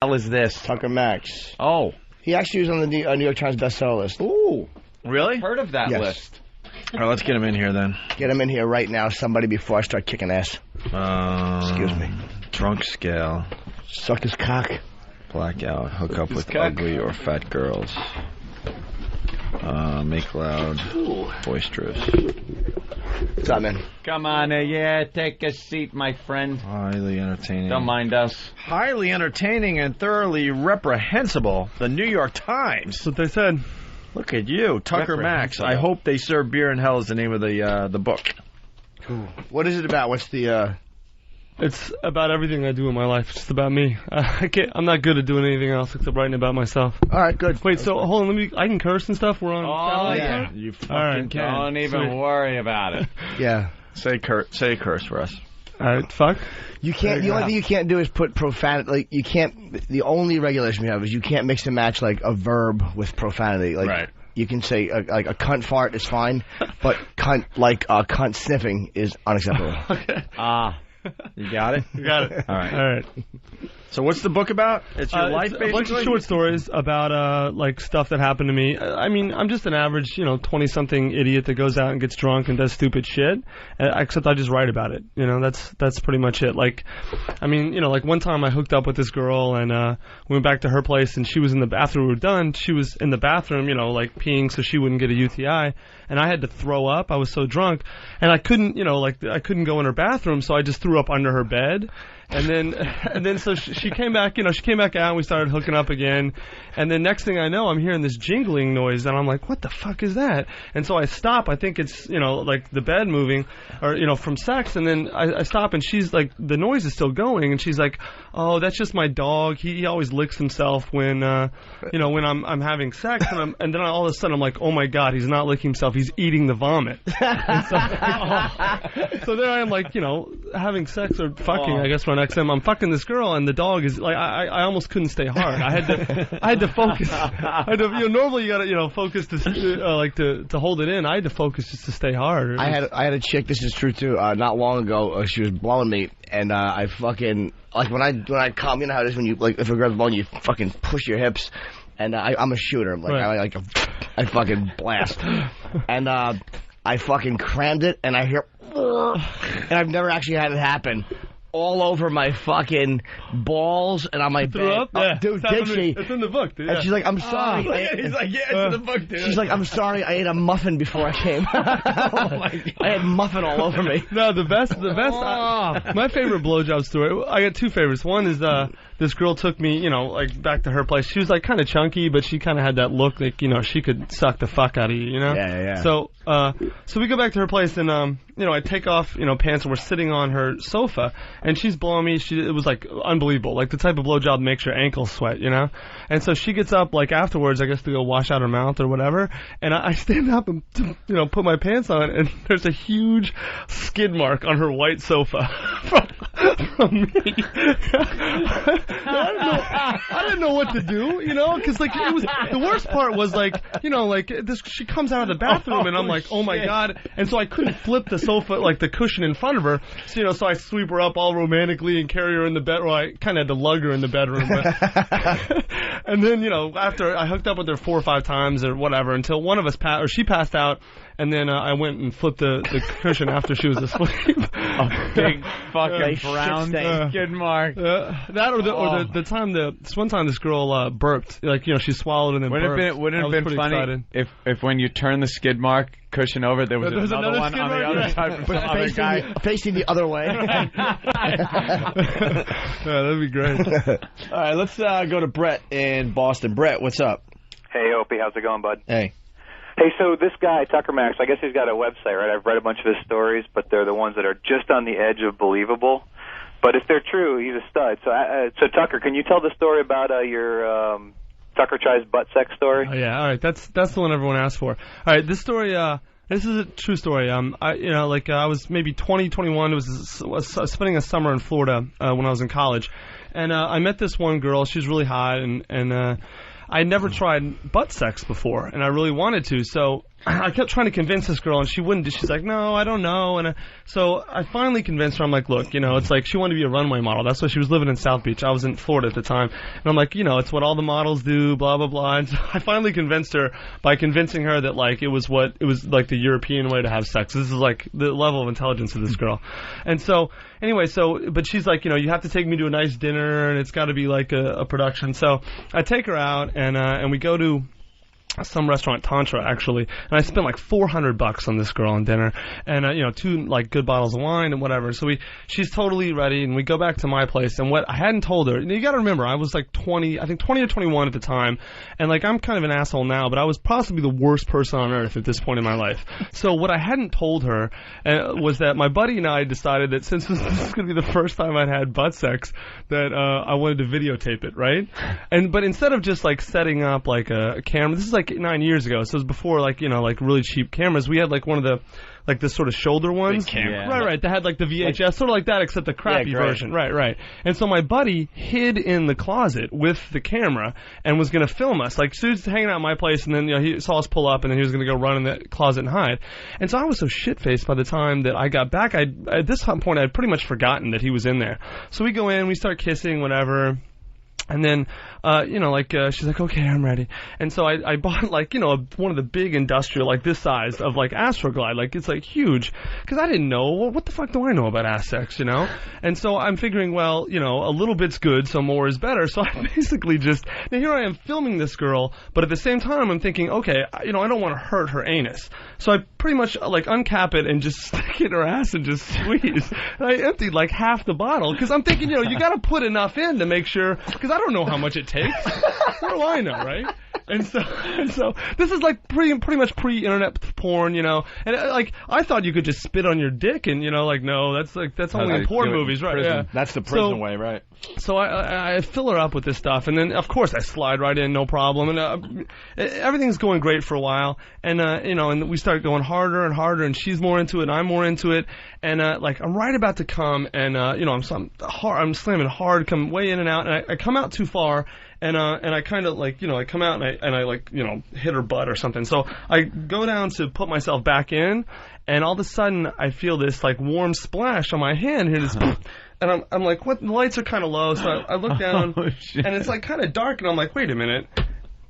hell is this? Tucker Max. Oh. He actually was on the New York Times bestseller list. Ooh. Really? I've heard of that Yes. list. All right, let's get him in here then. Get him in here right now, somebody, before I start kicking ass. Excuse me. Drunk scale. Suck his cock. Blackout. Hook up with cock. ugly or fat girls. Make loud. Boisterous. What's up, man? Come on, take a seat, my friend. Highly entertaining. Don't mind us. Highly entertaining and thoroughly reprehensible. The New York Times. That's what they said. Look at you, Tucker Max. I hope they serve beer in hell is the name of the book. Cool. What is it about? What's the? It's about everything I do in my life. It's just about me. I'm not good at doing anything else except writing about myself. All right, good. Wait, so hold on. I can curse and stuff. We're on. Oh, yeah. You fucking All right. can. Don't even worry about it. Yeah. Say a curse for us. All right, fuck. You can't. The only thing you can't do is put profanity. Like you can't. The only regulation we have is you can't mix and match like a verb with profanity. Like, right. You can say like a cunt fart is fine, but cunt sniffing is unacceptable. Okay. You got it? You got it. All right. All right. So what's the book about? It's your life, it's basically? a bunch of short stories about like stuff that happened to me. I mean, I'm just an average, 20-something idiot that goes out and gets drunk and does stupid shit. Except I just write about it. That's pretty much it. Like, I mean, like one time I hooked up with this girl and we went back to her place and she was after we were done, she was in the bathroom, like peeing so she wouldn't get a UTI. And I had to throw up. I was so drunk, and I couldn't, I couldn't go in her bathroom, so I just threw up under her bed. And then so she came back, she came back out and we started hooking up again. And then next thing I know, I'm hearing this jingling noise and I'm like, what the fuck is that? And so I stop. I think it's, like the bed moving or, from sex. And then I stop and she's like, the noise is still going. And she's like, oh, that's just my dog. He always licks himself when, when I'm having sex. And then all of a sudden I'm like, oh my God, he's not licking himself. He's eating the vomit. And so there I am like, having sex or fucking, I guess, on XM. I'm fucking this girl, and the dog is like, I almost couldn't stay hard. I had to focus. Normally you gotta, focus to hold it in. I had to focus just to stay hard. I had a chick. This is true too. Not long ago, she was blowing me, and I fucking like when I come. You know how it is when you like if a girl's blowing you, fucking push your hips. And I'm a shooter. Like right. I fucking blast. And I fucking crammed it, and I hear, and I've never actually had it happen. All over my fucking balls and on my bed. Up? Yeah. Dude, did she? It's in the book, dude. And she's like, I'm sorry. He's like, yeah, it's in the book, dude. She's like, I'm sorry, I ate a muffin before I came. Oh my God. I had muffin all over me. No, the best. My favorite blowjob story. I got two favorites. One is this girl took me, like back to her place. She was like kind of chunky, but she kind of had that look like she could suck the fuck out of you, Yeah. So we go back to her place and I take off pants and we're sitting on her sofa and she's blowing me. It was like unbelievable, like the type of blowjob that makes your ankles sweat, And so she gets up like afterwards, I guess, to go wash out her mouth or whatever. And I stand up and put my pants on, and there's a huge skid mark on her white sofa from me. I didn't know what to do, because like it was the worst part was like this. She comes out of the bathroom and I'm like, oh my God, and so I couldn't flip the sofa like the cushion in front of her. So so I sweep her up all romantically and carry her in the bed. Well, I kind of had to lug her in the bedroom, but and then after I hooked up with her 4 or 5 times or whatever until one of us she passed out. And then I went and flipped the cushion after she was asleep. A big fucking brown skid mark. That or the time this one time this girl burped, like she swallowed and then burped. Wouldn't it have been funny if when you turn the skid mark cushion over there was another one on the other side from some other guy facing the other way. Yeah, that'd be great. All right, let's go to Brett in Boston. Brett, what's up? Hey, Opie, how's it going, bud? Hey. Hey, so this guy, Tucker Max, I guess he's got a website, right? I've read a bunch of his stories, but they're the ones that are just on the edge of believable. But if they're true, he's a stud. So Tucker, can you tell the story about your Tucker tries butt sex story? Oh, yeah, all right. That's the one everyone asked for. All right, this story, this is a true story. I was maybe 20, 21. Was spending a summer in Florida when I was in college. And I met this one girl. She was really hot, and I had never tried butt sex before, and I really wanted to. So I kept trying to convince this girl, and she wouldn't. She's like, no, I don't know. And so I finally convinced her. I'm like, look, it's like she wanted to be a runway model. That's why she was living in South Beach. I was in Florida at the time. And I'm like, it's what all the models do, blah, blah, blah. And so I finally convinced her by convincing her that, like, it was like the European way to have sex. This is, like, the level of intelligence of this girl. And so, anyway, but she's like, you have to take me to a nice dinner, and it's got to be, like, a production. So I take her out, and we go to some restaurant, Tantra, actually, and I spent like $400 on this girl on dinner, and 2 like good bottles of wine and whatever. So she's totally ready, and we go back to my place. And what I hadn't told her, you got to remember, I was like 20 or 21 at the time, and like I'm kind of an asshole now, but I was possibly the worst person on earth at this point in my life. So what I hadn't told her was that my buddy and I decided that since this is going to be the first time I'd had butt sex, that I wanted to videotape it, right? But instead of just like setting up like a camera, this is like 9 years ago, so it was before like like really cheap cameras. We had like one of the like this sort of shoulder ones, right. They had like the VHS, sort of like that, except the crappy version, right. And so my buddy hid in the closet with the camera and was going to film us. Like, so he was hanging out at my place, and then he saw us pull up, and then he was going to go run in the closet and hide. And so I was so shit faced by the time that I got back. At this point I'd pretty much forgotten that he was in there. So we go in, we start kissing, whatever. And then, she's like, okay, I'm ready. And so I bought, like, one of the big industrial, like this size of, like, Astroglide. Like, it's, like, huge. Because I didn't know, well, what the fuck do I know about ass sex, And so I'm figuring, well, a little bit's good, so more is better. So I basically just, now here I am filming this girl, but at the same time I'm thinking, okay, I don't want to hurt her anus. So I pretty much, like, uncap it and just stick it in her ass and just squeeze. And I emptied, like, half the bottle. Because I'm thinking, you got to put enough in to make sure, because I don't know how much it takes. What do I know, right? And so this is like pretty much pre-internet porn, And like I thought you could just spit on your dick, and like no, that's only in porn movies, right? Yeah. That's the prison way, right? So I fill her up with this stuff, and then of course I slide right in, no problem, and everything's going great for a while, and and we start going harder and harder, and she's more into it, and I'm more into it, and like I'm right about to come, and I'm slamming hard, come way in and out, and I come out too far. And I kind of like, I come out and I like, hit her butt or something. So I go down to put myself back in, and all of a sudden I feel this like warm splash on my hand here. And I'm like, what? The lights are kind of low, so I look down, and it's like kind of dark, and I'm like, wait a minute.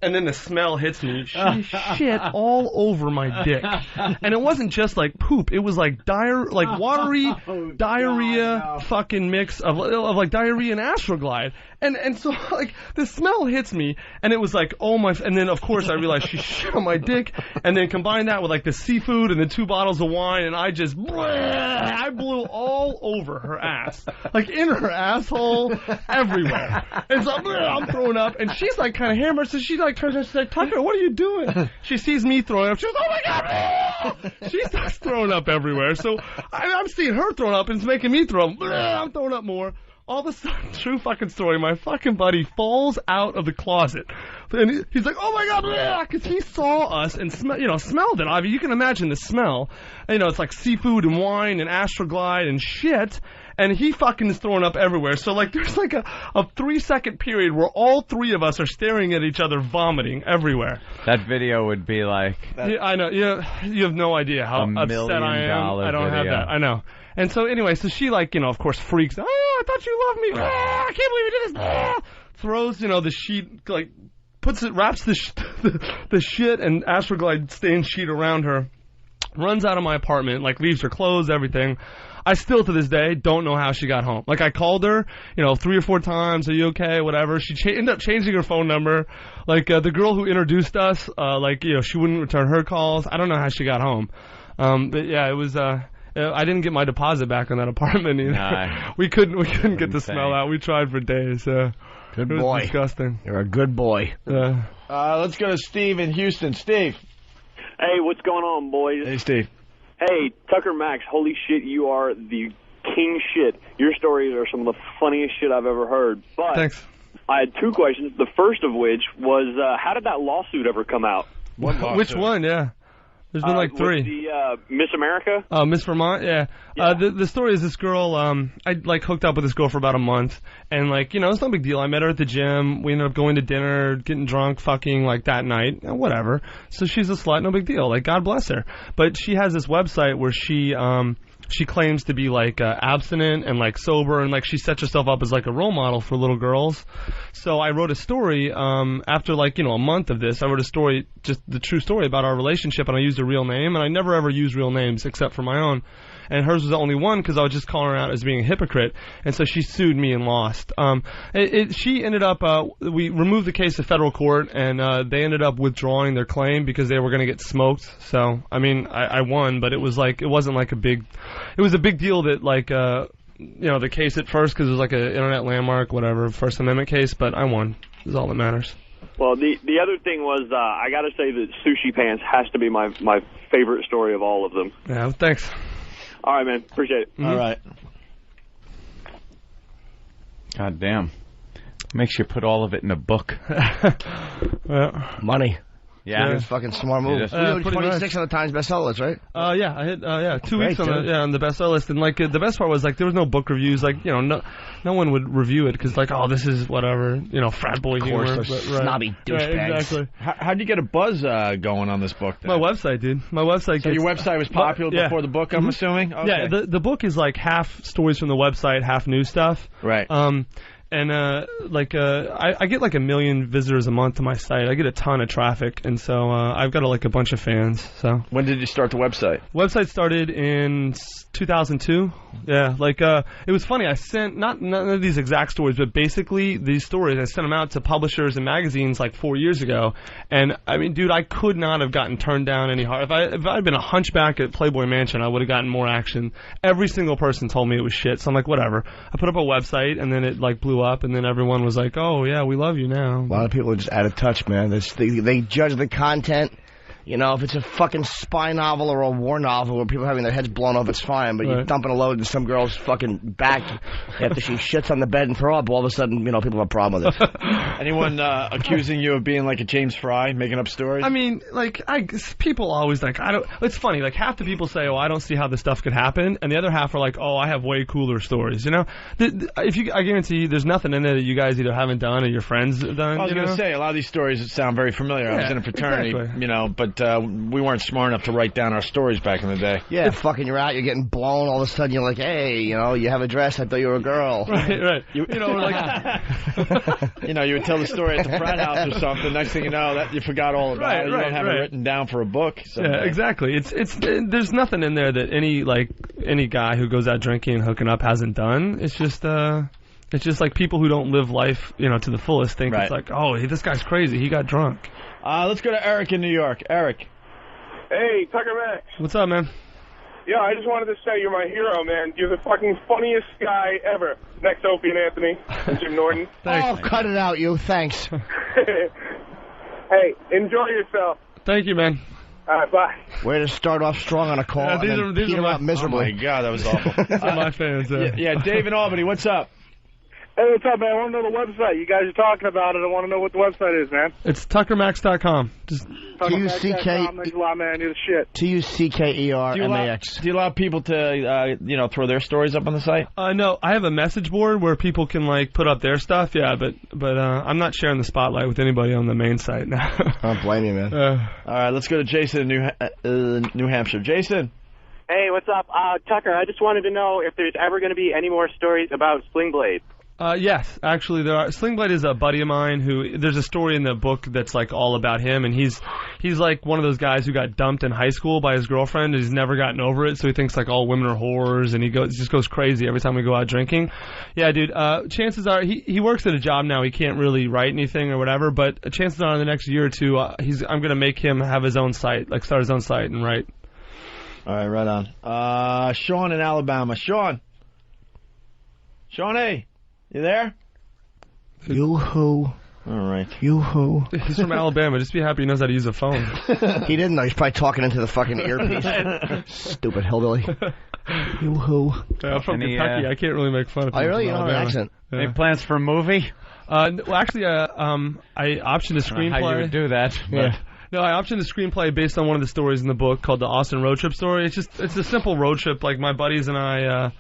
And then the smell hits me. She shit all over my dick. And it wasn't just like poop. It was like watery diarrhea fucking mix of like diarrhea and Astroglide. And so like the smell hits me, and it was like, oh my, and then of course I realized she shit on my dick, and then combine that with like the seafood and the 2 bottles of wine, and I just, I blew all over her ass. Like in her asshole, everywhere. And so I'm throwing up, and she's like kind of hammered, so she's like, Tucker, what are you doing? She sees me throwing up. She goes, oh my God! She starts throwing up everywhere. So I'm seeing her throwing up, and it's making me throw up. I'm throwing up more. All of a sudden, true fucking story, my fucking buddy falls out of the closet. And he's like, oh my God, because he saw us and smelled it. I mean, you can imagine the smell. It's like seafood and wine and Astroglide and shit. And he fucking is throwing up everywhere. So, like, there's like a 3-second period where all 3 of us are staring at each other, vomiting everywhere. That video would be like... I know. You have no idea how upset I am. I don't have that. I know. And so, anyway, so she, like, of course, freaks. Oh, I thought you loved me. I can't believe you did this. Throws, the sheet, like, wraps the shit and Astroglide stained sheet around her. Runs out of my apartment, like, leaves her clothes, everything. I still, to this day, don't know how she got home. Like, I called her, 3 or 4 times, are you okay, whatever. She ended up changing her phone number. Like, the girl who introduced us, she wouldn't return her calls. I don't know how she got home. But, yeah, it was, I didn't get my deposit back on that apartment either. Nah, we couldn't get the smell out. We tried for days. Good boy. Disgusting. You're a good boy. Let's go to Steve in Houston. Steve. Hey, what's going on, boys? Hey, Steve. Hey, Tucker Max, holy shit, you are the king shit. Your stories are some of the funniest shit I've ever heard. But thanks. I had 2 questions, the first of which was, how did that lawsuit ever come out? Which one, yeah? There's been like 3. The Miss America? Oh, Miss Vermont, yeah. The story is this girl, I like hooked up with this girl for about a month, and like, you know, it's no big deal. I met her at the gym, we ended up going to dinner, getting drunk, fucking like that night, whatever. So she's a slut, no big deal, like God bless her. But she has this website where she claims to be like abstinent and like sober, and like she sets herself up as like a role model for little girls. So I wrote a story after like, you know, a month of this. I wrote a story, just the true story about our relationship, and I used a real name, and I never ever use real names except for my own. And hers was the only one because I was just calling her out as being a hypocrite, and so she sued me and lost. She ended up, we removed the case to federal court, and they ended up withdrawing their claim because they were going to get smoked. So, I mean, I won, but it was like, it wasn't like it was a big deal that like, you know, the case at first because it was like an internet landmark, whatever, First Amendment case, but I won. Is all that matters. Well, the other thing was, I got to say that Sushi Pants has to be my favorite story of all of them. Yeah, thanks. All right, man. Appreciate it. Mm-hmm. All right. God damn. Makes you put all of it in a book. Money. Yeah. It's a fucking smart move. 26 on the Times bestseller list, right? Yeah, I hit 2 weeks Great, on the bestseller list, and like the best part was like there was no book reviews, like, you know, no one would review it because like, oh, this is whatever, you know, frat boy humor. Of course, snobby douchebags. Right, exactly. How'd you get a buzz going on this book then? My website, dude. My website. So your website was popular before the book, I'm assuming? Okay. Yeah, the book is like half stories from the website, half new stuff. Right. And I get like 1 million visitors a month to my site. I get a ton of traffic, and so I've got like a bunch of fans. So when did you start the website? Website started in 2002. Yeah, like it was funny. I sent none of these exact stories, but basically these stories I sent them out to publishers and magazines like 4 years ago. And I mean, dude, I could not have gotten turned down any hard. If I had been a hunchback at Playboy Mansion, I would have gotten more action. Every single person told me it was shit. So I'm like, whatever. I put up a website, and then it like blew up, and then everyone was like, oh yeah, we love you now. A lot of people are just out of touch, man. They judge the content. You know, if it's a fucking spy novel or a war novel where people are having their heads blown off, it's fine. But you're dumping a load in some girl's fucking back after she shits on the bed and throw up, all of a sudden, you know, people have a problem with it. Anyone accusing you of being like a James Fry, making up stories? I mean, like, people always like, it's funny, like, half the people say, oh, I don't see how this stuff could happen, and the other half are like, oh, I have way cooler stories, you know? I guarantee you, there's nothing in there that you guys either haven't done or your friends have done. I was going to say, a lot of these stories sound very familiar. I was in a fraternity, you know, but we weren't smart enough to write down our stories back in the day. Yeah, fucking you're out, you're getting blown, all of a sudden you're like, hey, you know, you have a dress, I thought you were a girl. Right. You know, like... you know, you would tell the story at the frat house or something, next thing you know, that you forgot all about it. You don't have it written down for a book. Someday. Yeah, exactly. There's nothing in there that any guy who goes out drinking and hooking up hasn't done. It's just like people who don't live life, you know, to the fullest think it's like, oh, this guy's crazy. He got drunk. Let's go to Eric in New York. Eric. Hey, Tucker Max. What's up, man? Yeah, I just wanted to say you're my hero, man. You're the fucking funniest guy ever. Next to Opie and Anthony and Jim Norton. Oh, cut it out, you. Thanks. Hey, enjoy yourself. Thank you, man. All right, bye. Way to start off strong on a call and then peter out miserably. Oh, my God, that was awful. These are my fans. Yeah, Dave in Albany, what's up? Hey, what's up, man? I want to know the website. You guys are talking about it. I want to know what the website is, man. It's tuckermax.com. Just TUCK. Thanks a lot, man. You're the shit. TUCKERMAX. Do you allow people to, throw their stories up on the site? No, I have a message board where people can like put up their stuff. Yeah, but I'm not sharing the spotlight with anybody on the main site now. I don't blame you, man. All right, let's go to Jason in New Hampshire. Jason. Hey, what's up? Tucker, I just wanted to know if there's ever going to be any more stories about Sling Blade. Yes, actually there are. Sling Blade is a buddy of mine who, there's a story in the book that's like all about him, and he's like one of those guys who got dumped in high school by his girlfriend, and he's never gotten over it, so he thinks like all women are whores, and he just goes crazy every time we go out drinking. Yeah, dude, chances are, he works at a job now, he can't really write anything or whatever, but chances are in the next year or two, I'm going to make him have his own site, like start his own site and write. All right, right on. Sean in Alabama. Sean, hey. You there? Yoo-hoo. All right. Yoo-hoo. He's from Alabama. Just be happy he knows how to use a phone. He didn't know. He's probably talking into the fucking earpiece. Stupid hillbilly. Yoo-hoo. Yeah, I'm from Kentucky. I can't really make fun of people. Oh, really? You don't have an accent. Any plans for a movie? Well, actually, I optioned a screenplay. How you would do that. Yeah. No, I optioned a screenplay based on one of the stories in the book called the Austin Road Trip story. It's a simple road trip. Like my buddies and I,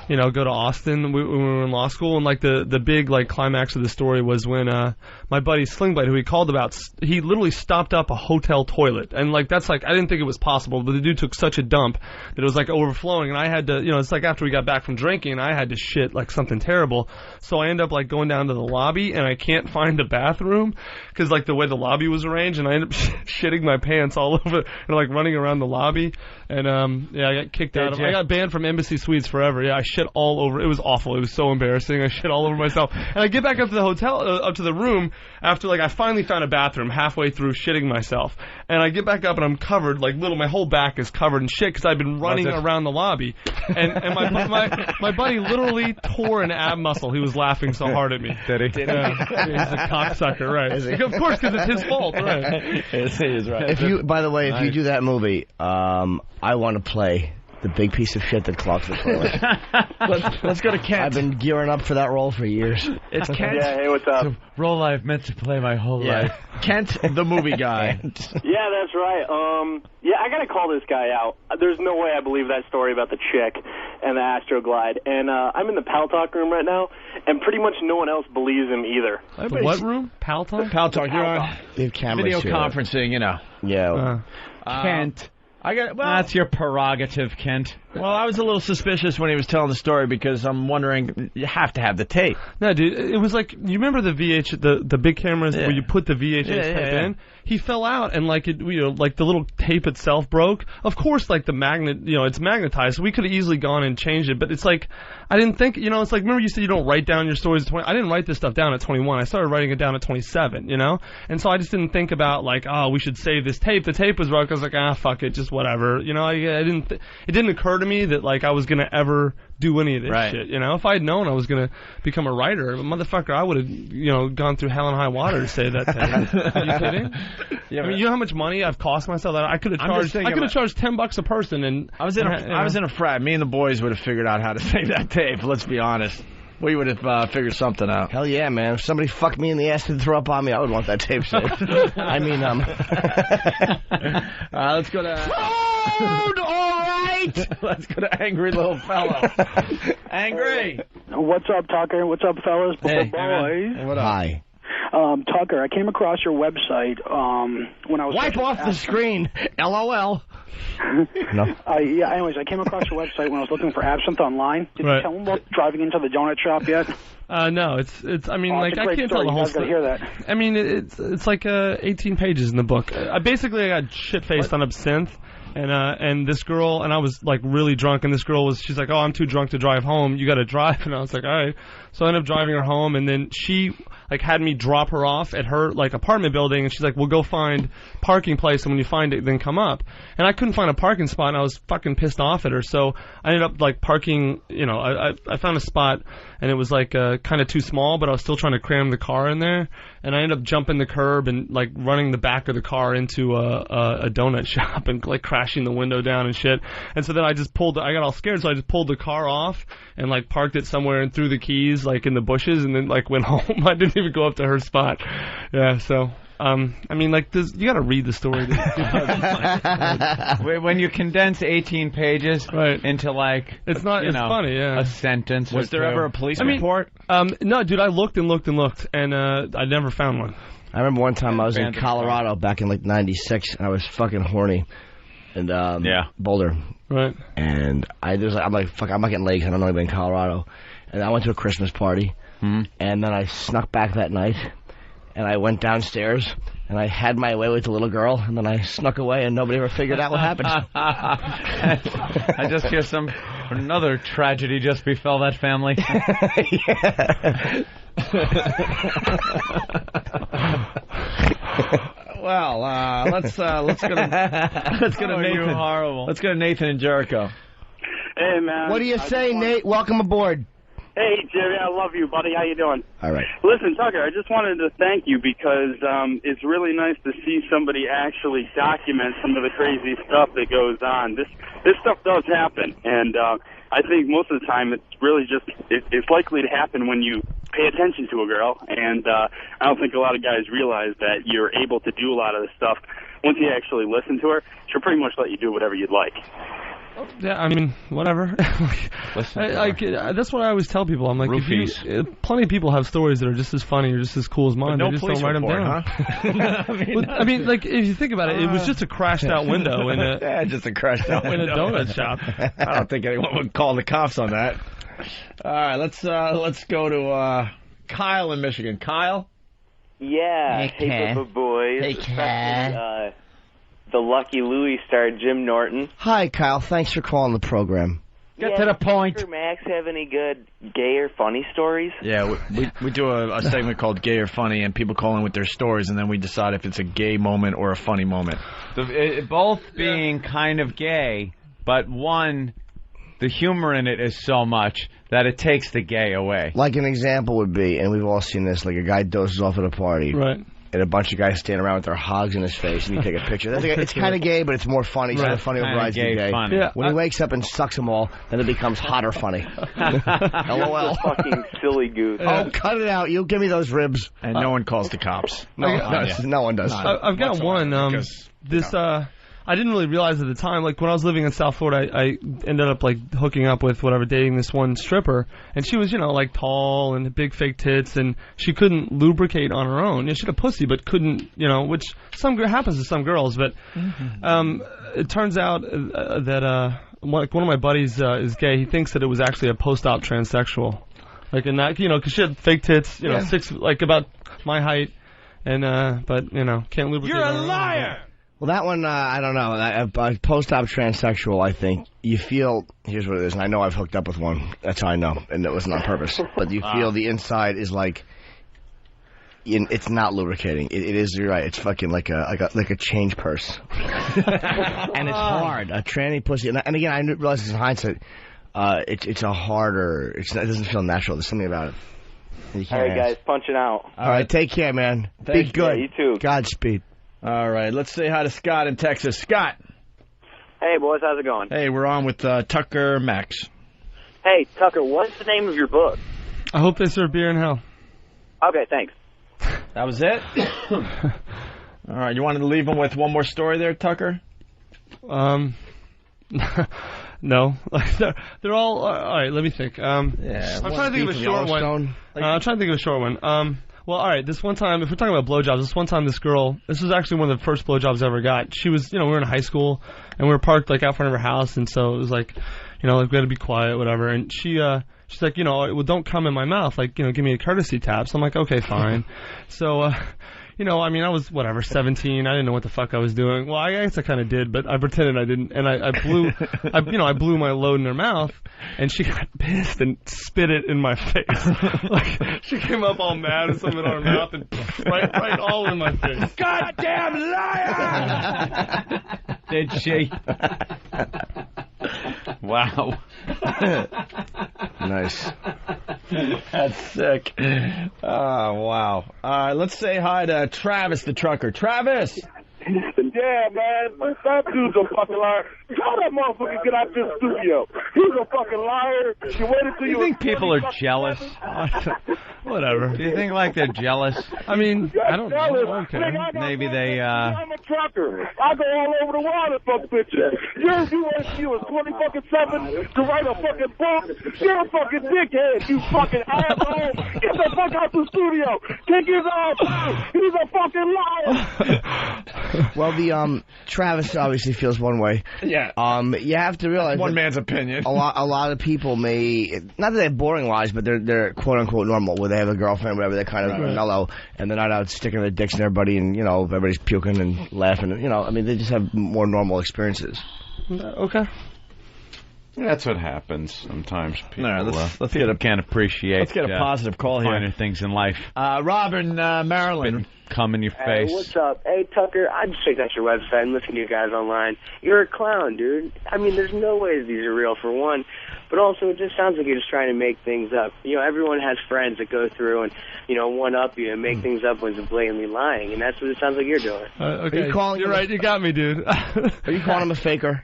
go to Austin. We were in law school, and like the big like climax of the story was when my buddy Slingblade, who he called about, he literally stopped up a hotel toilet, and like that's like I didn't think it was possible, but the dude took such a dump that it was like overflowing, and I had to, it's like after we got back from drinking, and I had to shit like something terrible, so I end up like going down to the lobby, and I can't find a bathroom because like the way the lobby was arranged, and I ended up shitting my pants all over and like running around the lobby, and I got kicked out. I got banned from Embassy Suites forever. Yeah, I shit all over. It was awful. It was so embarrassing. I shit all over myself. And I get back up to the hotel, up to the room after like I finally found a bathroom halfway through shitting myself. And I get back up and I'm covered, like my whole back is covered in shit because I've been running around the lobby. And my buddy literally tore an ab muscle. He was laughing so hard at me. Did he? He's a cocksucker, right? Of course, because it's his fault, right? Yes, he is right. If you do that movie, I want to play the big piece of shit that clogs the toilet. Let's go to Kent. I've been gearing up for that role for years. It's Kent. Yeah, hey, what's up? It's a role I've meant to play my whole life. Kent, the movie guy. Yeah, that's right. I gotta call this guy out. There's no way I believe that story about the chick and the Astroglide. And I'm in the Pal Talk room right now, and pretty much no one else believes him either. The what room? Pal Talk? Pal Talk. You're on They have cameras video here. conferencing, Yeah. Kent. That's your prerogative, Kent. Well, I was a little suspicious when he was telling the story because I'm wondering, you have to have the tape. No, dude, it was like, you remember the the big cameras where you put the VHS tape in? He fell out and like like the little tape itself broke. Of course, like the magnet, it's magnetized. So we could have easily gone and changed it, but it's like, I didn't think, it's like, remember you said you don't write down your stories at 20. I didn't write this stuff down at 21. I started writing it down at 27, And so I just didn't think about like, oh, we should save this tape. The tape was broke. I was like, fuck it, just whatever. I didn't, it didn't occur to me that like I was going to ever do any of this shit, If I had known I was going to become a writer, motherfucker, I would have, gone through hell and high water to say that thing. Are you kidding? Yeah, I mean, you know how much money I've cost myself? I could have charged. I could have charged $10 a person, and I was in a frat. Me and the boys would have figured out how to save that tape. Let's be honest. We would have figured something out. Hell yeah, man. If somebody fucked me in the ass and threw up on me, I would want that tape saved. I mean, let's go to... Food, all right! Let's go to Angry Little Fellow. Angry! What's up, Tucker? What's up, fellas? Hey, boys. What up? Hi. Tucker, I came across your website when I was... Wipe off the screen. LOL. No. Anyways, I came across your website when I was looking for absinthe online. Did you tell them about driving into the donut shop yet? No, it's. I mean, it's a great I can't story. tell the whole story. Hear that. I mean, it's like 18 pages in the book. I got shit-faced on absinthe. And this girl, and I was like really drunk, and this girl she's like, oh, I'm too drunk to drive home. You got to drive. And I was like, all right. So I ended up driving her home, and then she like had me drop her off at her like apartment building, and she's like, we'll go find parking place, and when you find it, then come up. And I couldn't find a parking spot, and I was fucking pissed off at her. So I ended up like parking, I found a spot, and it was like kind of too small, but I was still trying to cram the car in there. And I ended up jumping the curb and like running the back of the car into a donut shop and like crashing the window down and shit. And so then I got all scared, so I just pulled the car off and like parked it somewhere and threw the keys like in the bushes and then like went home. I didn't even go up to her spot. Yeah, so I mean, like, you got to read the story. When you condense 18 pages into like, it's funny, yeah, a sentence. Was there ever a police report? No, dude, I looked and looked and looked, and I never found one. I remember one time I was in Colorado back in like '96, and I was fucking horny, and Boulder, right? And I'm like, fuck, I'm not getting legs. I don't know anybody in Colorado, and I went to a Christmas party, and then I snuck back that night. And I went downstairs, and I had my way with the little girl, and then I snuck away, and nobody ever figured out what happened. I just hear another tragedy just befell that family. Well, let's go to Nathan. Horrible. Let's go to Nathan and Jericho. Hey, man. What do you say, Nate? Welcome aboard. Hey, Jerry, I love you, buddy. How you doing? All right. Listen, Tucker, I just wanted to thank you because it's really nice to see somebody actually document some of the crazy stuff that goes on. This stuff does happen, and I think most of the time it's really just it's likely to happen when you pay attention to a girl, and I don't think a lot of guys realize that you're able to do a lot of this stuff once you actually listen to her, she'll pretty much let you do whatever you'd like. Yeah, I mean, whatever. That's what I always tell people. I'm like, plenty of people have stories that are just as funny or just as cool as mine. They just don't write them down. Huh? I mean, like, if you think about it, it was just a crashed out window in a just a crashed out window in a donut shop. I don't think anyone would call the cops on that. All right, let's go to Kyle in Michigan. Kyle. Yeah, hey, Bubba boys. Hey, Cat. The Lucky Louie star Jim Norton. Hi, Kyle. Thanks for calling the program. Get to the point. Does Max have any good gay or funny stories? Yeah, we do a segment called Gay or Funny, and people call in with their stories, and then we decide if it's a gay moment or a funny moment. Both being kind of gay, but one, the humor in it is so much that it takes the gay away. Like an example would be, and we've all seen this, like a guy dozes off at a party. Right. And a bunch of guys stand around with their hogs in his face, and you take a picture. It's kind of gay, but it's more funny. So the funny overrides the gay. Funny. Yeah. When he wakes up and sucks them all, then it becomes hotter funny. LOL. Fucking silly goose. Oh, cut it out. You give me those ribs. And no one calls the cops. No one does. I've got one. I didn't really realize at the time, like when I was living in South Florida, I ended up like hooking up with dating this one stripper, and she was, like tall and big fake tits, and she couldn't lubricate on her own. She had a pussy, but couldn't, which happens to some girls, but it turns out that one of my buddies is gay. He thinks that it was actually a post-op transsexual, like in that, because she had fake tits, like about my height, and but can't lubricate. You're a liar. Well, that one, I don't know. Post-op transsexual, I think, you feel, here's what it is, and I know I've hooked up with one. That's how I know, and it wasn't on purpose. But you feel the inside is like, it's not lubricating. It is, you're right, it's fucking like a change purse. And it's hard. A tranny pussy, and again, I realize this in hindsight, it's a harder, it doesn't feel natural. There's something about it. All right, guys, punching out. All right, take care, man. Be good. Yeah, you too. Godspeed. All right, let's say hi to Scott in Texas. Scott. Hey, boys, how's it going? Hey, we're on with Tucker Max. Hey, Tucker, what's the name of your book? I Hope They Serve Beer in Hell. Okay, thanks. That was it? All right, you wanted to leave him with one more story there, Tucker? No. They're all right, let me think. I'm trying to think of a short one. I'm trying to think of a short one. Well, all right, this one time, if we're talking about blowjobs, this one time this girl, this was actually one of the first blowjobs I ever got. She was, we were in high school, and we were parked, like, out front of her house, and so it was like, like, we had to be quiet, whatever, and she's like, well, don't come in my mouth, like, give me a courtesy tap. So I'm like, okay, fine. So, I was, 17. I didn't know what the fuck I was doing. Well, I guess I kind of did, but I pretended I didn't. And I blew, I blew my load in her mouth, and she got pissed and spit it in my face. Like, she came up all mad and something on her mouth and right all in my face. Goddamn liar! Did she? Wow. Nice. That's sick. Oh, wow. Let's say hi to Travis the trucker. Travis! Yeah, man. That dude's a fucking liar. Tell that motherfucker get out this studio. He's a fucking liar. You waited till you think people are jealous? Whatever. Do you think, like, they're jealous? I mean, I don't know. Okay. Maybe they, I'm a trucker. I go all over the world and fuck bitches. You was 20-7 to write a fucking book. You're a fucking dickhead, you fucking asshole. Get the fuck out the studio. Kick his ass out. He's a fucking liar. Well, the Travis obviously feels one way. Yeah. You have to realize one man's opinion. A lot of people may not that they have boring lives, but they're quote unquote normal, where they have a girlfriend, whatever. They're kind of mellow, and they're not out sticking their dicks in everybody, and everybody's puking and laughing. They just have more normal experiences. Okay. That's what happens sometimes. People, let's get a can't appreciate. Let's get a positive call here. Finer things in life. Robin, Maryland. Come in your face. Hey, what's up? Hey, Tucker, I just checked out your website and listened to you guys online. You're a clown, dude. I mean, there's no way these are real, for one. But also, it just sounds like you're just trying to make things up. Everyone has friends that go through and, one-up you and make things up when it's blatantly lying. And that's what it sounds like you're doing. Okay, you're right. You got me, dude. Are you calling him a faker?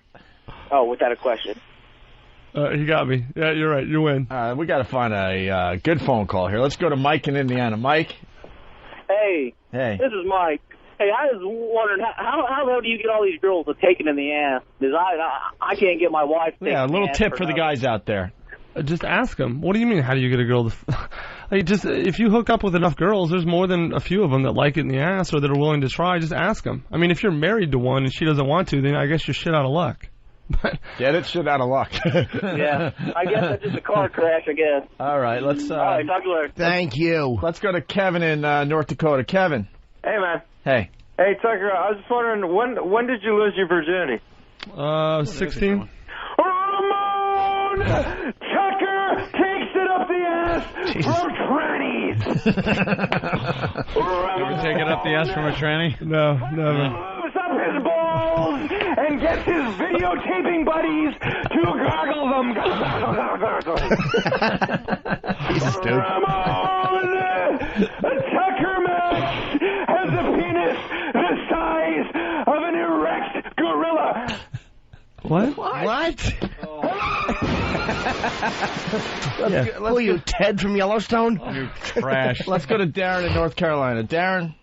Oh, without a question. You got me. Yeah, you're right. You win. We got to find a good phone call here. Let's go to Mike in Indiana. Mike? Hey, this is Mike. Hey, I was wondering how the hell do you get all these girls to take it in the ass? Because I can't get my wife. To Yeah, a little tip for the nothing. guys out there. Just ask them. What do you mean? How do you get a girl to? Like, just if you hook up with enough girls, there's more than a few of them that like it in the ass or that are willing to try. Just ask them. I mean, if you're married to one and she doesn't want to, then I guess you're shit out of luck. Get it? Shit out of luck. Yeah, I guess that's just a car crash. I guess. All right, let's. All right, talk to you later. Thank you. Let's go to Kevin in North Dakota. Kevin. Hey, man. Hey. Hey, Tucker, I was just wondering, when did you lose your virginity? 16. Ramon! Tucker takes it up the ass from trannies! You ever take it up the ass from a tranny? No, never. Moves up his balls and gets his videotaping buddies to gargle them. Jesus, dude. Ramon! Tucker Max has a penis the size of an erect gorilla. What? What? Yeah. Who are you, Ted from Yellowstone? You trash. Let's go to Darren in North Carolina. Darren.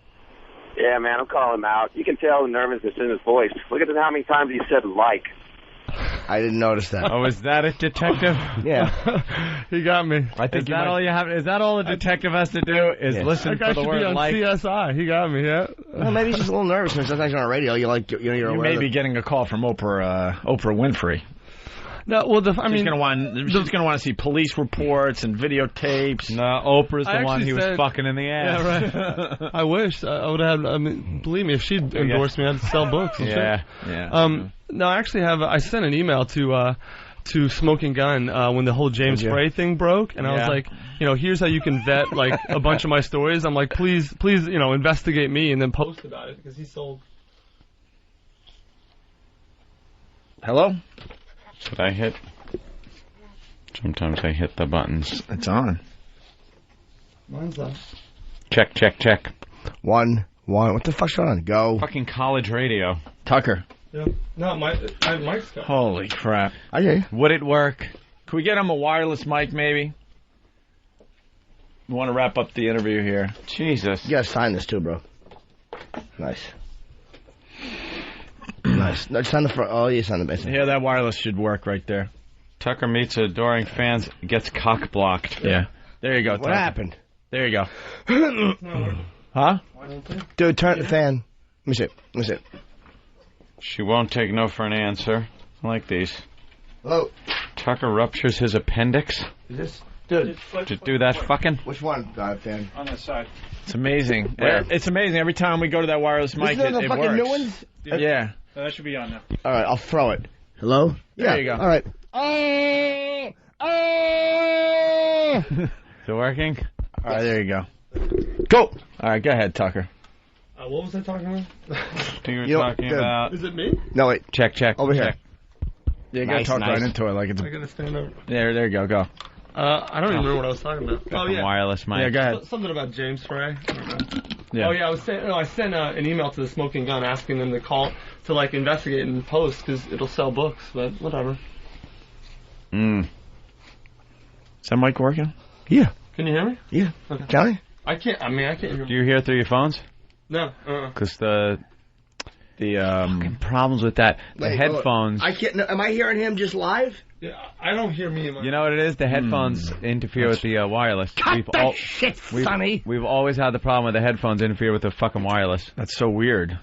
Yeah, man, I'm calling him out. You can tell the nervousness in his voice. Look at how many times he said like. I didn't notice that. Oh, is that a detective? Yeah. He got me. I think Is that all you have? Is that all a detective has to do? Is listen That guy for the should word be on like? CSI. He got me, yeah. Well, maybe he's just a little nervous. When sometimes on the radio, you're You aware may that- be getting a call from Oprah Winfrey. No, well, She's gonna want to see police reports and videotapes. No, Oprah's I the one actually he was said- fucking in the ass. Yeah, right. I wish I would have. I mean, believe me, if she'd endorsed me, I'd sell books. And Yeah, shit. yeah. No, I actually have. I sent an email to Smoking Gun when the whole James Frey thing broke, and I was Yeah. like, here's how you can vet like a bunch of my stories. I'm like, please, investigate me and then post about it because he sold. Hello? Should I hit? Sometimes I hit the buttons. It's on. Mine's up. Check, check, check. One. What the fuck's going on? Go. Fucking college radio. Tucker. Yeah. No, I have mic's got. Holy crap. I hear you. Would it work? Can we get him a wireless mic, maybe? We want to wrap up the interview here. Jesus. You gotta sign this too, bro. Nice. Nice. No, sign the front. Oh, you sign the base. Yeah, that wireless should work right there. Tucker meets adoring fans, gets cock blocked. Yeah. There you go, What Tucker. happened? There you go. Huh? Dude, turn the fan. Let me see it. She won't take no for an answer. I like these. Hello. Tucker ruptures his appendix. Is this? Dude. To do that fucking? Which one, fan? On this side. It's amazing. Where? It's amazing. Every time we go to that wireless mic, Isn't there it the fucking works. new ones? Yeah. That should be on now. All right, I'll throw it. Hello? There you go. All right. Is it working? All right, there you go. Go. All right, go ahead, Tucker. What was I talking about? You were You know, talking good. about... Is it me? No, wait. Check, check. Over here. check. Yeah, you gotta Nice, talk nice. right into it like it's. I gotta stand over. There you go. Go. I don't even remember what I was talking about. Fucking wireless mic. Yeah, go ahead. Something about James Frey. Yeah. Oh yeah, I was saying. No, I sent an email to the Smoking Gun asking them to call to like investigate and post because it'll sell books. But whatever. Is that mic working? Yeah. Can you hear me? Yeah. Okay. Johnny? I can't hear. Do you hear through your phones? No. Because the The problems with that, the Wait, headphones. I can't. Am I hearing him just live? Yeah, I don't hear me in my. You know what it is? The headphones interfere with the wireless. Cut that shit, Sonny. We've always had the problem with the headphones interfere with the fucking wireless. That's so weird.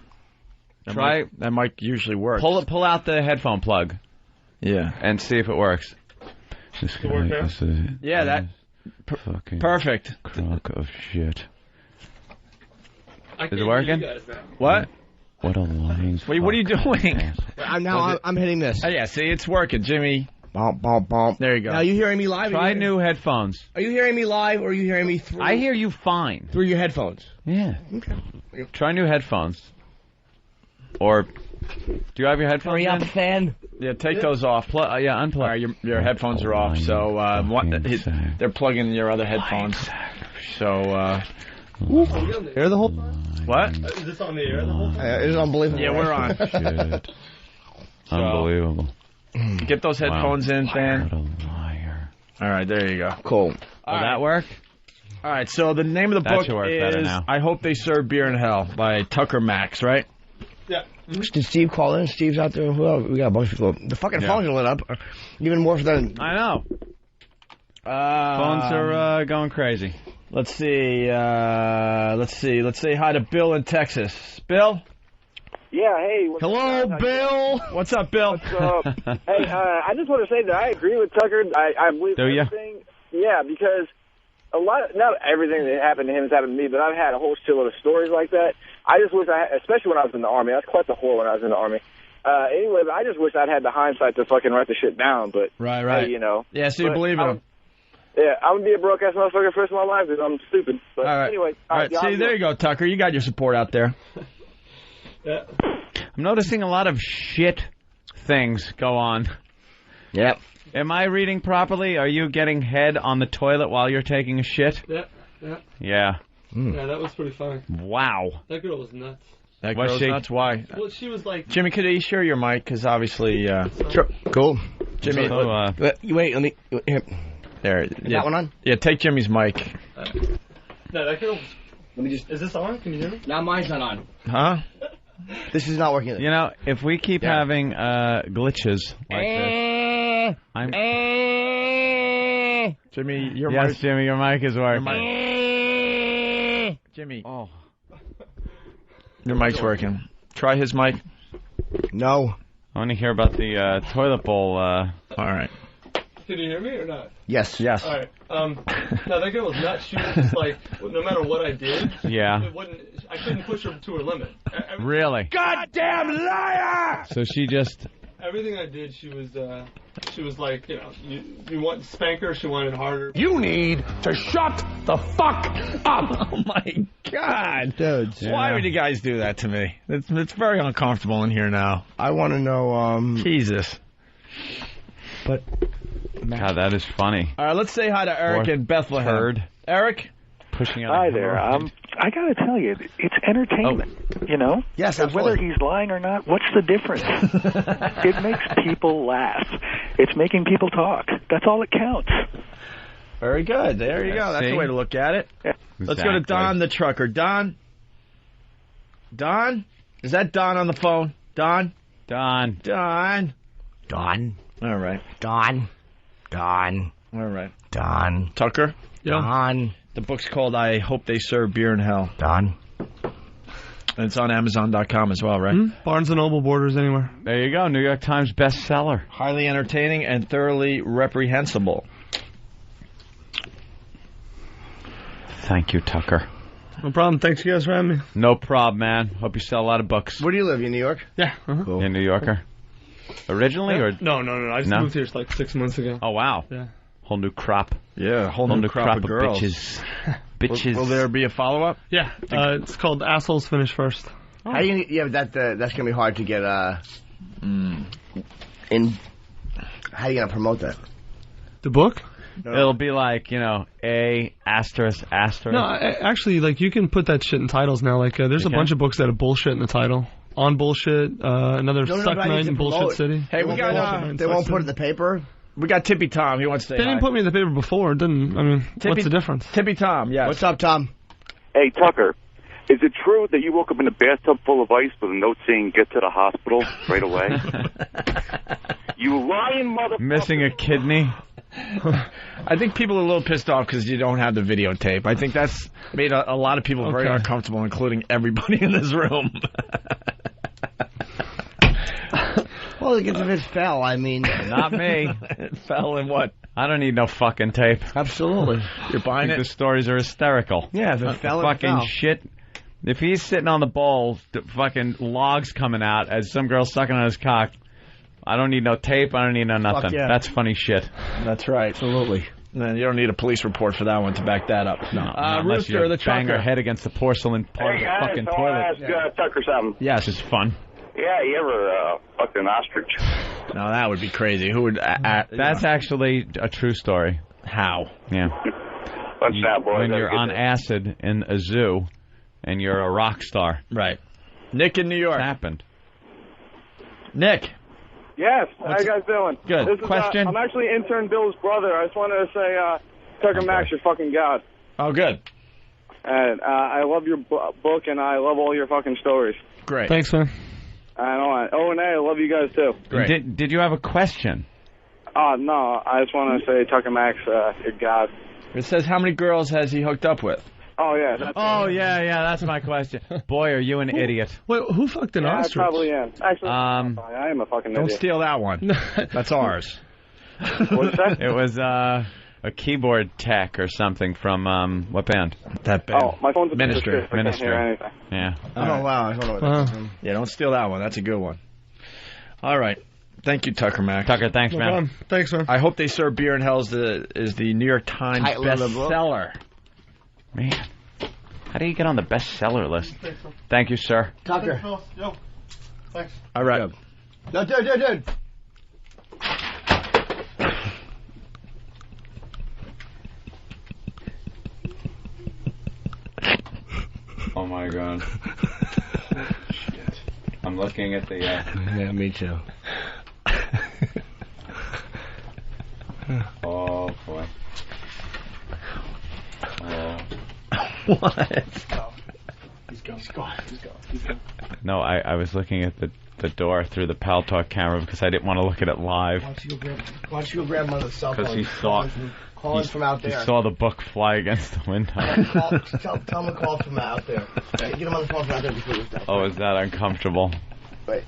That mic usually works. Pull out the headphone plug. Yeah. And see if it works. Does it work now? Yeah, that. Fucking Perfect. crock of shit. I Is can't it hear working? you guys now. What? What a lying. What are you doing? I'm hitting this. Oh, yeah, see, it's working, Jimmy. Bump, bump, bump. There you go. Now, are you hearing me live? Try new headphones. Are you hearing me live or are you hearing me through? I hear you fine. Through your headphones. Yeah. Okay. Try new headphones. Or do you have your headphones Hurry up, in? fan. Yeah, take those off. Yeah, unplug. All right, your headphones are off, so they're plugging your other headphones. So, Air the whole time? what? Is this on the air the whole time? It's unbelievable. Yeah, we're on. Shit. Unbelievable. Get those headphones in, fan. What a liar. All right, there you go. Cool. Will that work? All right, so the name of the That book should work better is now. I Hope They Serve Beer in Hell by Tucker Max, right? Yeah. Did Steve call in? Steve's out there. Who else? We got a bunch of people. The fucking phones are lit up. Even more than... I know. Phones are going crazy. Let's see. Let's say hi to Bill in Texas. Bill? Yeah, hey. Hello, Bill. What's up, Bill? What's up? Hey, I just want to say that I agree with Tucker. I believe Do ya? everything. Yeah, because not everything that happened to him has happened to me, but I've had a whole shitload of stories like that. I just wish especially when I was in the Army. I was quite the whore when I was in the Army. Anyway, but I just wish I'd had the hindsight to fucking write the shit down, but... Right. Hey, you know. Yeah, so you believe in him. Yeah, I'm going to be a broadcast motherfucker first of my life because I'm stupid. But All right. anyway. All right, see, there you go, Tucker. You got your support out there. Yeah. I'm noticing a lot of shit things go on. Yep. Am I reading properly? Are you getting head on the toilet while you're taking a shit? Yeah. Yeah. Yeah, that was pretty funny. Wow. That girl was nuts. That Was girl's she? nuts. Why? Well, she was like... Jimmy, could you share your mic? Because obviously... Sure. Cool. Jimmy... Wait, let me... Here. There. That one on? Yeah, take Jimmy's mic. No, that girl... Let me just... Is this on? Can you hear me? Now mine's not on. Huh? This is not working either. You know, if we keep having glitches like this, I'm... Jimmy, your Yes, mic... Jimmy, your mic is working. Jimmy. Oh. Your mic's working. Try his mic. No. I want to hear about the toilet bowl. All right. Can you hear me or not? Yes. Yes. All right. No, that girl was nuts. She was just like, no matter what I did, Yeah. I couldn't push her to her limit. Really? Goddamn liar! So she just... Everything I did, she was like, you know, you want to spank her, she wanted harder. You need to shut the fuck up! Oh my God, dude! Why would you guys do that to me? It's very uncomfortable in here now. I want to know. Jesus. But God, that is funny. All right, let's say hi to Eric in Bethlehem. Turd. Eric. Pushing out. Hi there. I got to tell you, it's entertainment. You know? Yes, and whether he's lying or not, what's the difference? It makes people laugh. It's making people talk. That's all that counts. Very good. There you go. That's the way to look at it. Yeah. Let's go to Don the trucker. Don? Is that Don on the phone? Don? Don. All right. Don. All right. Don. Tucker? Yeah. Don. The book's called I Hope They Serve Beer in Hell. Don. And it's on Amazon.com as well, right? Barnes & Noble, Borders, anywhere. There you go. New York Times bestseller. Highly entertaining and thoroughly reprehensible. Thank you, Tucker. No problem. Thanks, you guys, for having me. No problem, man. Hope you sell a lot of books. Where do you live? You in New York? Yeah. Cool. You're a New Yorker? Originally, or...? No. I just moved here like 6 months ago. Oh, wow. Yeah. Whole new crop. Yeah, whole new crop of girls. Bitches. Will there be a follow-up? Yeah. It's called Assholes Finish First. Oh. How do you? Yeah, that's gonna be hard to get. In. How are you gonna promote that? The book? No. It'll be like, you know, A asterisk asterisk. No, actually, like you can put that shit in titles now. Like there's a bunch of books that have bullshit in the title. On Bullshit, another Suck Night in Bullshit City. Hey, we got. They won't put it in the paper. We got Tippy Tom. He wants to say They didn't put me in the paper before. It didn't. I mean, what's the difference? Tippy Tom, yes. What's up, Tom? Hey, Tucker, is it true that you woke up in a bathtub full of ice with a note saying get to the hospital right away? You lying motherfucker. Missing a kidney? I think people are a little pissed off because you don't have the videotape. I think that's made a lot of people very uncomfortable, including everybody in this room. Well, if it fell, I mean... Not me. It fell in what? I don't need no fucking tape. Absolutely. You're buying it? The stories are hysterical. Yeah, if it fell, fucking shit. If he's sitting on the bowl, the fucking logs coming out as some girl sucking on his cock, I don't need no tape. I don't need no nothing. Yeah. That's funny shit. That's right. Absolutely. Man, you don't need a police report for that one to back that up. No, unless Rooster, you the bang trucker. her head against the porcelain part of the fucking I toilet. want to ask Tucker something. Yes. This is fun. Yeah, you ever fucked an ostrich? No, that would be crazy. Who would... That's actually a true story. How? Yeah. What's that, boy? When you're on acid in a zoo and you're a rock star. Right. Nick in New York. It happened. Nick. Yes. How you guys doing? Good. This is, Question? I'm actually intern Bill's brother. I just wanted to say, Tucker Max, you're fucking God. Oh, good. And I love your book, and I love all your fucking stories. Great. Thanks, man. And I love you guys, too. Great. Did you have a question? No, I just want to say Tucker Max, you're God. It says how many girls has he hooked up with? Oh, yeah. That's my question. Boy, are you an idiot. Wait, who fucked an ostrich? I probably am. Actually, I am a fucking idiot. Don't steal that one. That's ours. What's that? It was a keyboard tech or something from what band? That band. Oh, my phone's a Ministry. I can't hear anything. Yeah. Oh, wow. I don't know what that is. Yeah, don't steal that one. That's a good one. All right. Thank you, Tucker Max. Tucker, thanks, man. Thanks, man. I hope They Serve Beer in Hell is the New York Times bestseller. Man, how do you get on the bestseller list? Thank you, sir. Tucker. Yo, thanks. All right. Dude. Oh my God. Shit. I'm looking at the. Yeah, me too. Oh boy. What? He's gone. No, I was looking at the door through the Pal Talk camera because I didn't want to look at it live. Why don't you go grab one of the cell phones? Because he saw. Call in from out there. He saw the book fly against the window. Tell him to call from out there. Get him on the phone from out there before you stop. Oh, is that uncomfortable? Wait.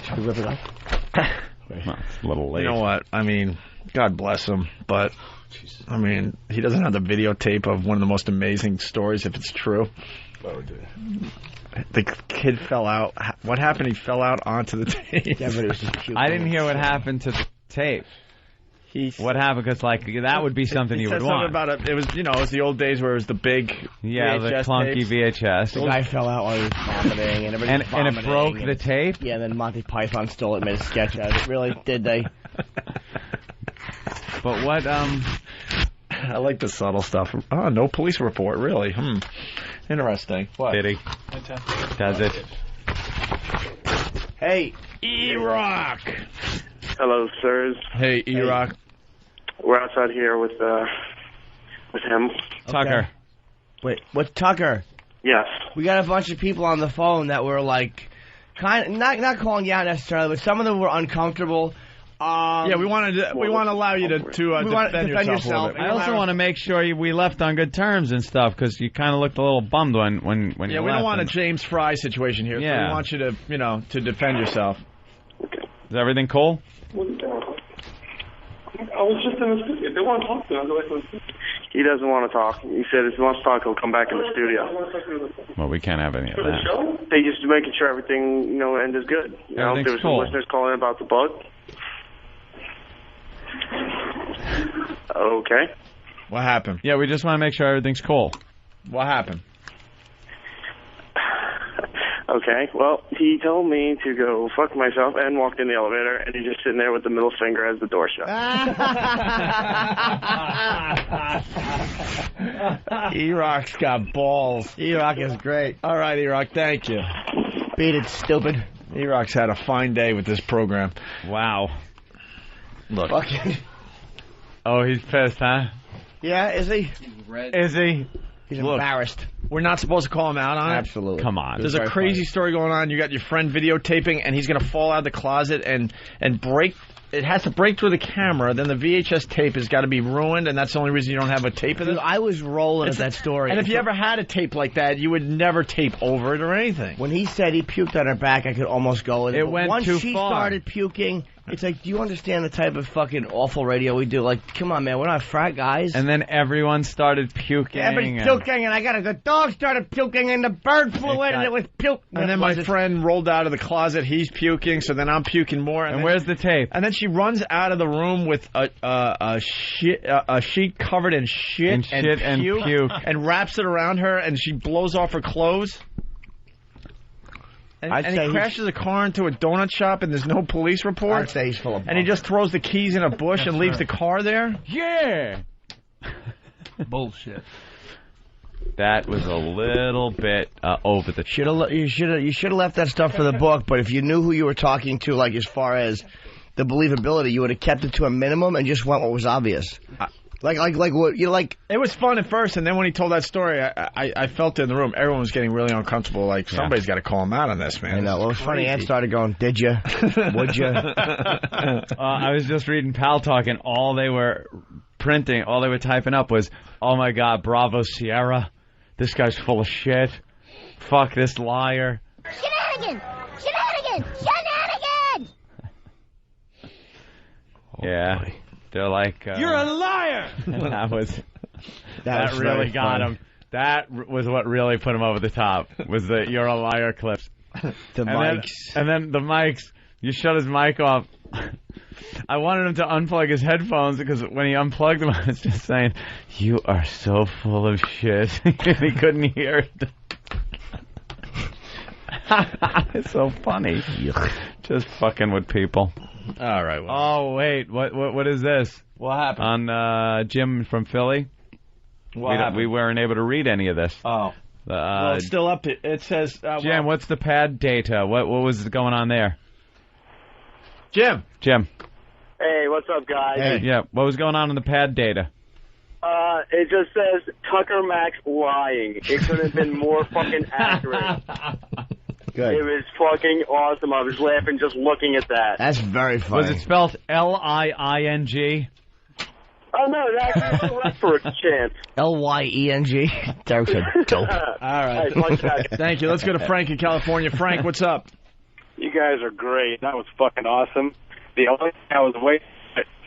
Should we rip it up? Well, it's a little late. You know what? I mean, God bless him, but I mean, he doesn't have the videotape of one of the most amazing stories if it's true. Oh, dude. The kid fell out. What happened? He fell out onto the tape. Yeah, but it was just cute. I didn't hear what happened to the tape. What happened? Because that would be something you would want. About it. It was, it was the old days where it was the big VHS the clunky tapes. VHS. The guy fell out while he was vomiting, and everybody was vomiting, and it broke the tape. Yeah, and then Monty Python stole it, and made a sketch out of it. Really? Did they? But what? I like the subtle stuff. Oh, no police report. Really? Interesting. What? Did he? Does it? Hey, E-Rock. Hello, sirs. Hey, E-Rock. We're outside here with him. Tucker. Wait, what's Tucker? Yes. We got a bunch of people on the phone that were like, not calling you out necessarily, but some of them were uncomfortable. Yeah, we want to allow you to defend yourself. I also want to make sure we left on good terms and stuff because you kind of looked a little bummed when you left. Yeah, we don't want a James Fry situation here. Yeah. So we want you to to defend yourself. Is everything cool? I was just in the studio. If they want to talk to him, I'll go back to the studio. He doesn't want to talk. He said if he wants to talk, he'll come back in the studio. Well, we can't have any of that. They just making sure everything, end is good. There was some listeners calling about the book. Okay. What happened? Yeah, we just want to make sure everything's cool. What happened? Okay, well, he told me to go fuck myself and walked in the elevator, and he's just sitting there with the middle finger as the door shut. E-Rock's got balls. E-Rock is great. All right, E-Rock, thank you. Beat it, stupid. E-Rock's had a fine day with this program. Wow. Look. Fucking. Oh, he's pissed, huh? Yeah, is he? Is he? He's embarrassed. We're not supposed to call him out on it? Absolutely. Come on. There's a crazy story going on. You got your friend videotaping, and he's going to fall out of the closet and break. It has to break through the camera. Then the VHS tape has got to be ruined, and that's the only reason you don't have a tape of this. Dude, I was rolling at that story. And if you ever had a tape like that, you would never tape over it or anything. When he said he puked on her back, I could almost go with it. It went once too she far. started puking, it's like, do you understand the type of fucking awful radio we do? Like, come on, man, we're not frat guys. And then everyone started puking. Everybody's puking, and the dog started puking, and the bird flew in, and it was puke. And then my friend rolled out of the closet. He's puking, so then I'm puking more. And where's the tape? And then she runs out of the room with a sheet covered in shit and puke, and wraps it around her, and she blows off her clothes. And he crashes a car into a donut shop, and there's no police report. I'd say he's full of and he just throws the keys in a bush and leaves the car there. Yeah. Bullshit. That was a little bit over the top. You should have left that stuff for the book. But if you knew who you were talking to, like as far as the believability, you would have kept it to a minimum and just went what was obvious. Like what? You like? It was fun at first, and then when he told that story, I felt it in the room. Everyone was getting really uncomfortable. Like somebody's got to call him out on this, man. I know. Well, it was funny. Ant started going, "Did you? Would you?" I was just reading Pal Talk, and all they were printing, all they were typing up was, "Oh my God, bravo Sierra, this guy's full of shit. Fuck this liar." Shenanigans! Shenanigans! Shenanigans! Yeah. Boy. They're like, "You're a liar!" That really got him. That was what really put him over the top, was the "You're a liar" clips. Mics. And then the mics, you shut his mic off. I wanted him to unplug his headphones because when he unplugged them, I was just saying, "You are so full of shit." He couldn't hear it. It's so funny. Just fucking with people. All right. Well. Oh wait, what is this? What happened? On Jim from Philly. We weren't able to read any of this. Oh. Well, it's still up. It says. Jim, what's the pad data? What was going on there? Jim. Hey, what's up, guys? Hey. Yeah, what was going on in the pad data? It just says Tucker Max lying. It couldn't have been more fucking accurate. Good. It was fucking awesome. I was laughing just looking at that. That's very funny. Was it spelled L-I-I-N-G? Oh, no, that's actually correct for a chance. L-Y-E-N-G. Derek's a dope. All right. Thank you. Let's go to Frank in California. Frank, what's up? You guys are great. That was fucking awesome. The only thing I was waiting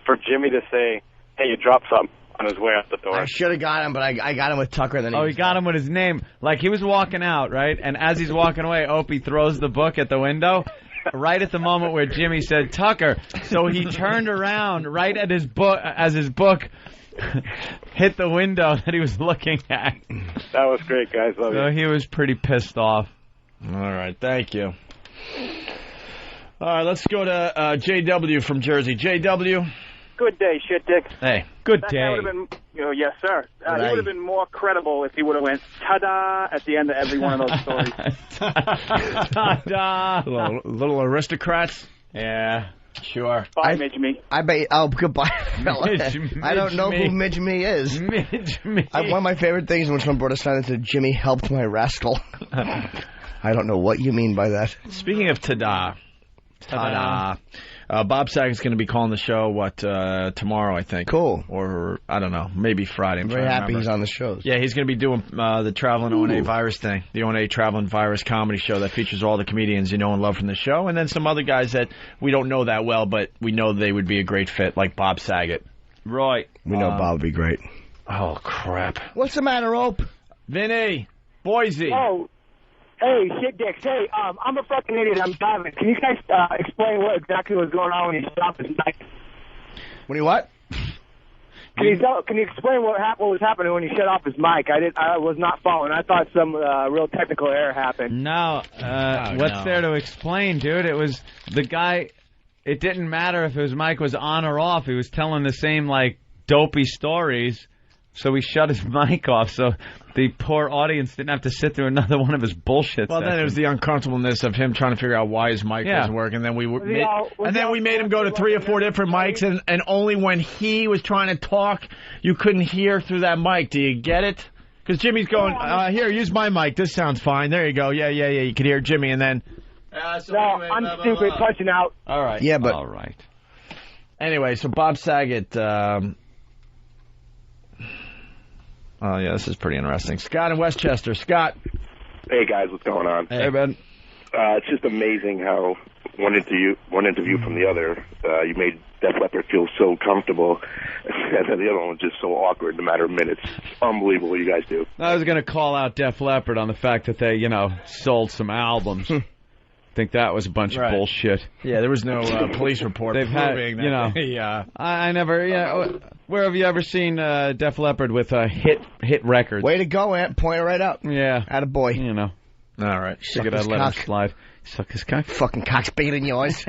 for Jimmy to say, "Hey, you dropped something," on his way out the door. I should have got him, but I got him with Tucker. Then he got him with his name. Like, he was walking out, right? And as he's walking away, Opie throws the book at the window, right at the moment where Jimmy said Tucker. So he turned around right at his book, as his book hit the window that he was looking at. That was great, guys. Love you. So he was pretty pissed off. All right, thank you. All right, let's go to JW from Jersey. JW. Good day, shit dick. Hey, good that day. That would have been, yes, sir. He would have been more credible if he would have went ta-da at the end of every one of those stories. Ta-da. Little aristocrats. Yeah, sure. Bye, Midge-Me. I bet. Oh, goodbye, fella. Midge-Me. I don't know who Midge-Me is. Midge-Me. One of my favorite things when someone brought a sign that said, "Jimmy helped my rascal." I don't know what you mean by that. Speaking of ta-da. Bob Saget's going to be calling the show, tomorrow, I think. Cool. Or, I don't know, maybe Friday. I'm very happy he's on the shows. Yeah, he's going to be doing the Traveling O&A Virus thing, the O&A Traveling Virus comedy show that features all the comedians you know and love from the show, and then some other guys that we don't know that well, but we know they would be a great fit, like Bob Saget. Right. We know Bob would be great. Oh, crap. What's the matter, Ope? Vinny, Boise. Oh. Hey, shit dicks. Hey, I'm a fucking idiot. I'm driving. Can you guys explain what exactly was going on when you stopped his mic? What do you what? Can you explain what was happening when you shut off his mic? I was not following. I thought some real technical error happened. No. What's there to explain, dude? It was the guy. It didn't matter if his mic was on or off. He was telling the same, like, dopey stories. So he shut his mic off, so the poor audience didn't have to sit through another one of his bullshit Well, sessions. then it was the uncomfortableness of him trying to figure out why his mic doesn't work, and then we made him go to 3 or 4 different mics, and only when he was trying to talk, you couldn't hear through that mic. Do you get it? Because Jimmy's going, here, use my mic. This sounds fine. There you go. Yeah. You can hear Jimmy, and then... I'm stupid, punching out. All right. Yeah, but... All right. Anyway, so Bob Saget... Oh, yeah, this is pretty interesting. Scott in Westchester. Scott. Hey, guys, what's going on? Hey, Ben. It's just amazing how one interview from the other, you made Def Leppard feel so comfortable, and then the other one was just so awkward in a matter of minutes. It's unbelievable what you guys do. I was going to call out Def Leppard on the fact that they, sold some albums. I think that was a bunch of bullshit. Yeah, there was no police report proving that. I never. Where have you ever seen Def Leppard with hit records? Way to go, Ant. Point it right up. Yeah. Attaboy. All right. Figured I'd let him slide. Suck his cock. Fucking cock's bigger than yours.